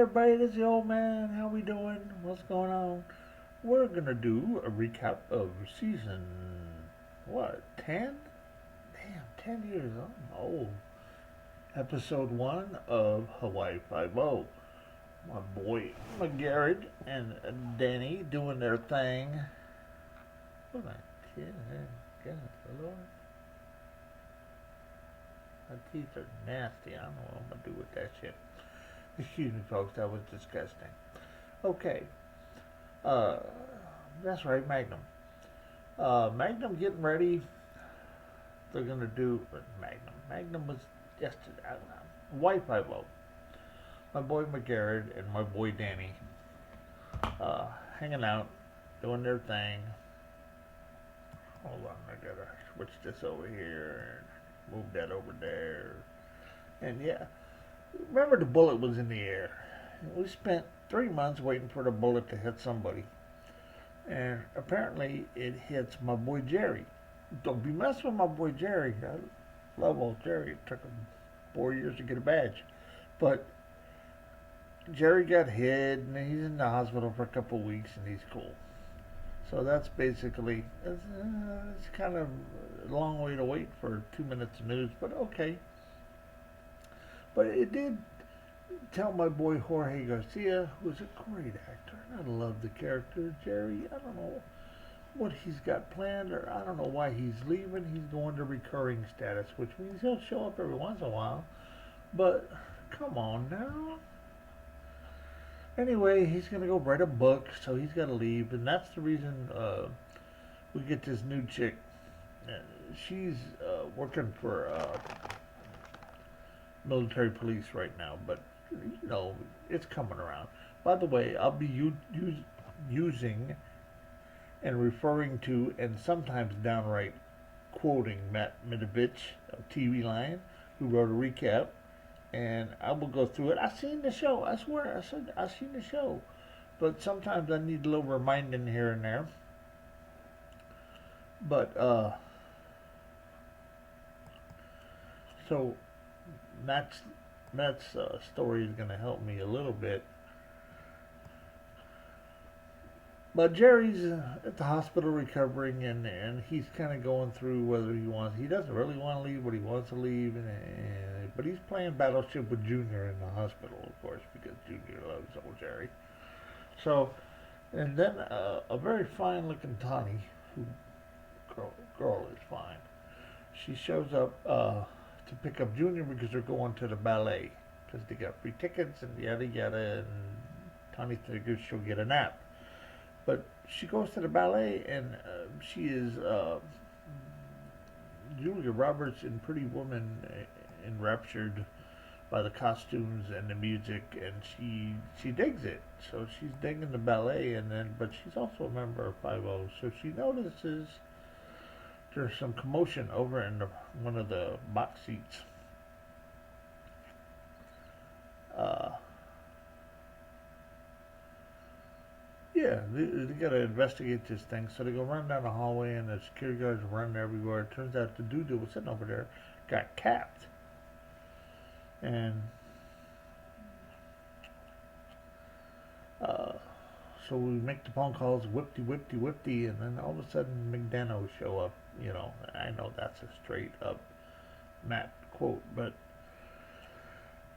everybody, this is the old man. How we doing? What's going on? We're gonna do a recap of season what? 10? Damn, 10 years. I'm old. Episode 1 of Hawaii Five-0. My boy McGarrett and Danny doing their thing. What am I? God, Lord. My teeth are nasty. I don't know what I'm gonna do with that shit. Excuse me, folks. That was disgusting. Okay. Uh, that's right, Magnum. Magnum getting ready. They're gonna do Magnum. Magnum was yesterday. White Five-0. My boy McGarrett and my boy Danny, hanging out, doing their thing. Hold on, I gotta switch this over here and move that over there. And yeah, remember the bullet was in the air. We spent 3 months waiting for the bullet to hit somebody. And apparently it hits my boy Jerry. Don't be messing with my boy Jerry. I love old Jerry. It took him 4 years to get a badge. But Jerry got hit and he's in the hospital for a couple of weeks and he's cool. So that's basically, it's kind of a long way to wait for 2 minutes of news, but okay. But it did tell my boy Jorge Garcia, who's a great actor, and I love the character Jerry. I don't know what he's got planned, or I don't know why he's leaving. He's going to recurring status, which means he'll show up every once in a while. But come on now. Anyway, he's gonna go write a book, so he's got to leave, and that's the reason we get this new chick. She's working for military police right now, but you know it's coming around. By the way, I'll be using and referring to, and sometimes downright quoting Matt Mitovich of TV Line, who wrote a recap, and I will go through it. I've seen the show. I swear, I've seen the show, but sometimes I need a little reminding here and there. But so Matt's story is going to help me a little bit. But Jerry's at the hospital recovering, and he's kind of going through whether he doesn't really want to leave, but he wants to leave, but he's playing Battleship with Junior in the hospital, of course, because Junior loves old Jerry. So, and then a very fine-looking Tawny, who girl is fine. She shows up to pick up Junior because they're going to the ballet because they got free tickets and yada yada, and Tawny figures she'll get a nap. But she goes to the ballet, and she is Julia Roberts in Pretty Woman, enraptured by the costumes and the music, and she digs it. So she's digging the ballet, but she's also a member of 5-0. So she notices there's some commotion over in one of the box seats. Yeah, they gotta investigate this thing. So they go run down the hallway, and the security guards running everywhere. It turns out the dude that was sitting over there got capped. And so we make the phone calls, whipty, whipty, whipty, and then all of a sudden McDano show up. You know, I know that's a straight up Matt quote, but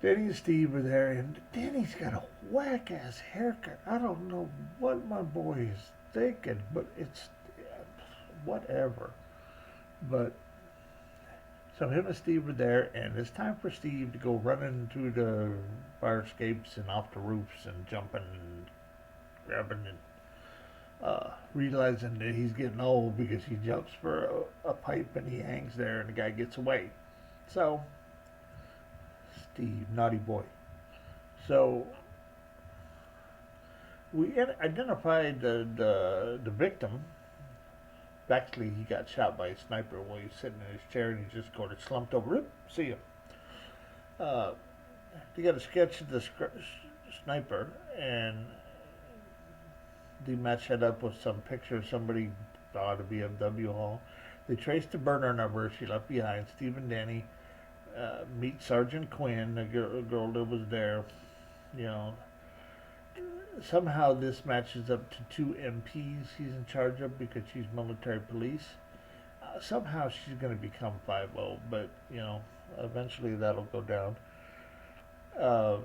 Danny and Steve are there, and Danny's got a whack-ass haircut. I don't know what my boy is thinking, but it's whatever. But so him and Steve are there, and it's time for Steve to go running through the fire escapes and off the roofs and jumping and grabbing and realizing that he's getting old because he jumps for a pipe and he hangs there and the guy gets away. So Steve, naughty boy. So we identified the victim. Actually, he got shot by a sniper while he was sitting in his chair, and he just sort of slumped over. Rip, see him. They got a sketch of the sniper, and they matched it up with some picture of somebody out of BMW Hall. They traced the burner number she left behind. Steve and Danny meet Sergeant Quinn, the girl that was there. You know, somehow this matches up to two MPs he's in charge of because she's military police. Somehow she's going to become 5-0, but eventually that'll go down. Uh,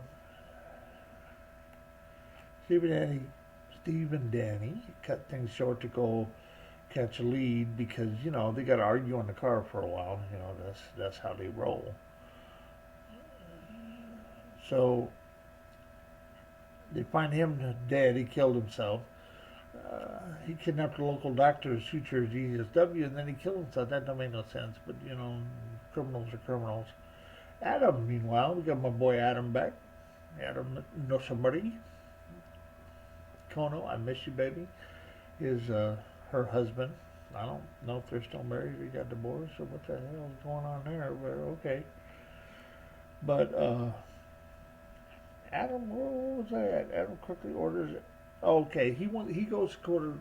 Steve and Danny cut things short to go catch a lead because they got to argue in the car for a while. That's how they roll. So they find him dead. He killed himself. He kidnapped a local doctor to suture his ESW, and then he killed himself. That don't make no sense, but criminals are criminals. Adam, meanwhile, we got my boy Adam back. Adam Noshamari. Kono, I miss you, baby. Is her husband. I don't know if they're still married or got divorced or what the hell is going on there, but okay. But Adam, where was that? Adam quickly orders. Okay, he goes to quarter.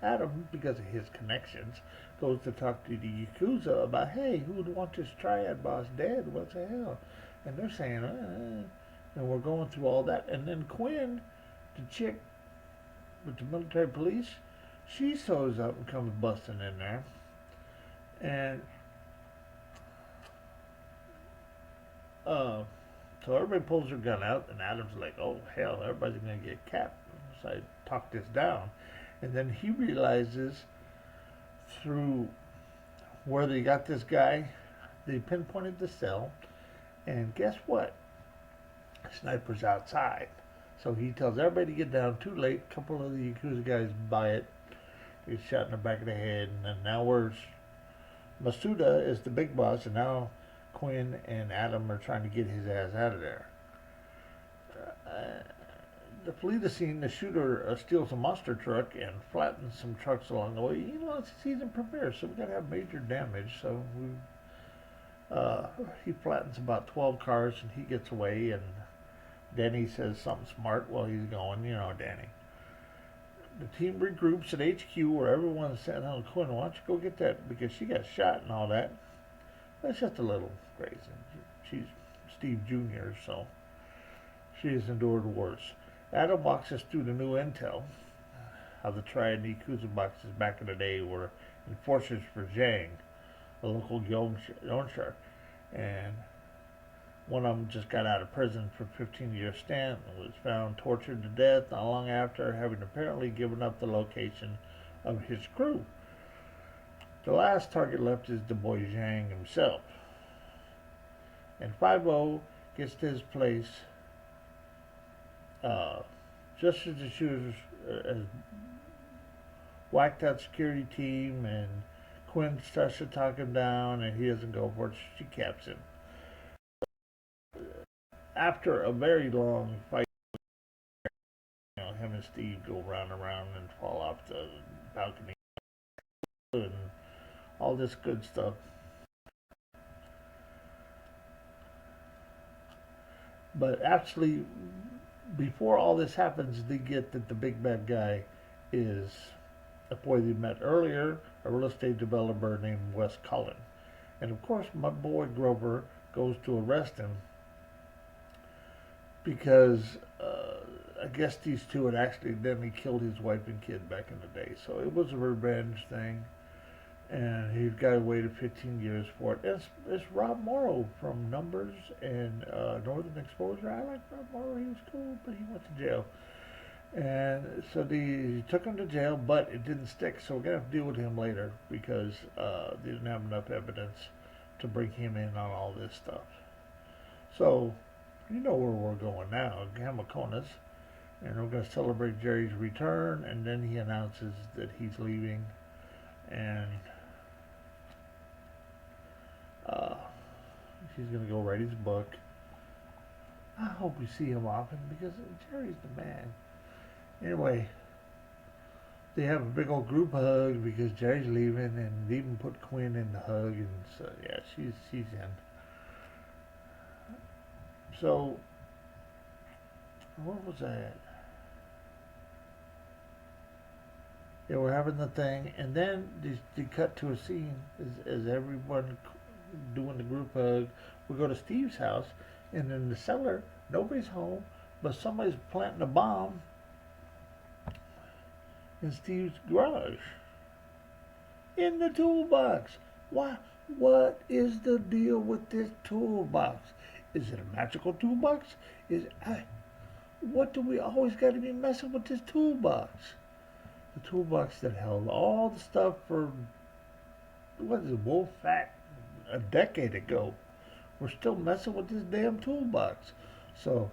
Adam, because of his connections, goes to talk to the Yakuza about, hey, who would want this triad boss dead? What the hell? And they're saying, and we're going through all that. And then Quinn, the chick with the military police, she shows up and comes busting in there. And so everybody pulls their gun out, and Adam's like, oh, hell, everybody's going to get capped. So I talk this down. And then he realizes through where they got this guy, they pinpointed the cell, and guess what? Sniper's outside. So he tells everybody to get down. Too late. A couple of the Yakuza guys buy it. He's shot in the back of the head, and then now Masuda is the big boss, and now Quinn and Adam are trying to get his ass out of there. To flee the scene, the shooter steals a monster truck and flattens some trucks along the way. It's season premiere, so we gotta have major damage. So he flattens about 12 cars and he gets away. And Danny says something smart while he's going. Danny. The team regroups at HQ where everyone's saying, "Oh, Quinn, why don't you go get that?" Because she got shot and all that. That's just a little crazy. She's Steve Jr., so she has endured worse. Adam walks us through the new intel, how the Triad and Yakuza boxes back in the day were enforcers for Zhang, a local Yonsher, and one of them just got out of prison for 15-year stint and was found tortured to death not long after, having apparently given up the location of his crew. The last target left is the boy Zhang himself. And 5-0 gets to his place just as the shooters has whacked out security team, and Quinn starts to talk him down, and he doesn't go for it. She caps him. After a very long fight, him and Steve go round and round and fall off the balcony and all this good stuff. But actually, before all this happens, they get that the big bad guy is a boy they met earlier, a real estate developer named Wes Cullen. And of course, my boy Grover goes to arrest him because I guess these two had accidentally killed his wife and kid back in the day. So it was a revenge thing. And he got away to 15 years for it. It's Rob Morrow from Numbers and Northern Exposure. I like Rob Morrow. He was cool, but he went to jail. And so they took him to jail, but it didn't stick. So we're going to have to deal with him later because they didn't have enough evidence to bring him in on all this stuff. So you know where we're going now, Gamakonis. And we're going to celebrate Jerry's return, and then he announces that he's leaving. And he's going to go write his book. I hope we see him often because Jerry's the man. Anyway, they have a big old group hug because Jerry's leaving, and they even put Quinn in the hug, and so yeah, she's in. So, where was I at? Yeah, we're having the thing, and then they cut to a scene as everyone doing the group hug. We go to Steve's house, and in the cellar, nobody's home, but somebody's planting a bomb in Steve's garage. In the toolbox. Why? What is the deal with this toolbox? Is it a magical toolbox? What do we always got to be messing with this toolbox? The toolbox that held all the stuff for, what is it, Wolf Fat a decade ago. We're still messing with this damn toolbox. So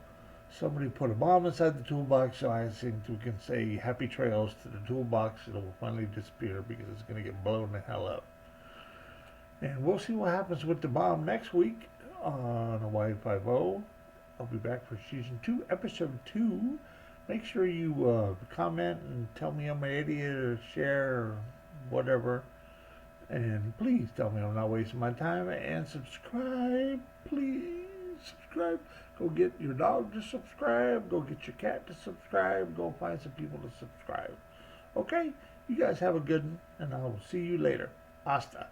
somebody put a bomb inside the toolbox, so I think we can say happy trails to the toolbox. It'll finally disappear because it's going to get blown the hell up. And we'll see what happens with the bomb next week on Hawaii 5-0. I'll be back for season 2, episode 2. Make sure you comment and tell me I'm an idiot or share or whatever. And please tell me I'm not wasting my time. And subscribe, please. Subscribe. Go get your dog to subscribe. Go get your cat to subscribe. Go find some people to subscribe. Okay? You guys have a good one, and I will see you later. Hasta.